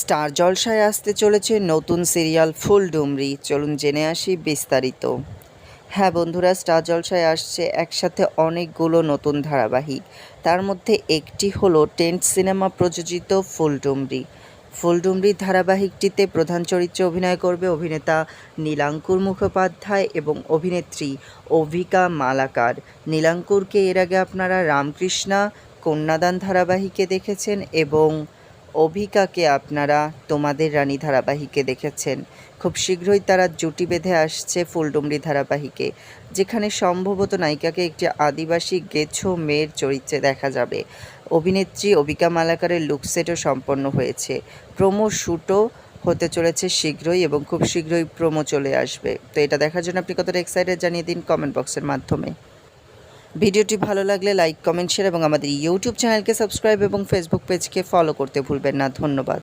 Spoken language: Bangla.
স্টার জলসায় আসতে চলেছে নতুন সিরিয়াল ফুলডুমরি। চলুন জেনে আসি বিস্তারিত। হ্যাঁ বন্ধুরা, স্টার জলসায় আসছে একসাথে অনেকগুলো নতুন ধারাবাহিক। তার মধ্যে একটি হলো টেন্ট সিনেমা প্রযোজিত ফুলডুমরি। ফুলডুমরি ধারাবাহিকটিতে প্রধান চরিত্রে অভিনয় করবে অভিনেতা নীলাঙ্কুর মুখোপাধ্যায় এবং অভিনেত্রী অভিকা মালাকার। নীলাঙ্কুরকে এর আগে আপনারা রামকৃষ্ণা কন্যাদান ধারাবাহিকে দেখেছেন এবং অভিকাকে আপনারা তোমাদের রানী ধারাবাহিকে দেখেছেন। খুব শীঘ্রই তারা জুটি বেঁধে আসছে ফুলডুমরি ধারাবাহিকে, যেখানে সম্ভবত নায়িকাকে একটি আদিবাসী গেছো মেয়ের চরিত্রে দেখা যাবে। অভিনেত্রী অভিকা মালাকারের লুকসেটও সম্পন্ন হয়েছে। প্রোমো শ্যুটও হতে চলেছে শীঘ্রই এবং খুব শীঘ্রই প্রোমো চলে আসবে। তো এটা দেখার জন্য আপনি কতটা এক্সাইটেড জানিয়ে দিন কমেন্ট বক্সের মাধ্যমে। ভিডিওটি ভালো লাগলে লাইক, কমেন্ট, শেয়ার এবং আমাদের ইউটিউব চ্যানেলকে সাবস্ক্রাইব এবং ফেসবুক পেজকে ফলো করতে ভুলবেন না। ধন্যবাদ।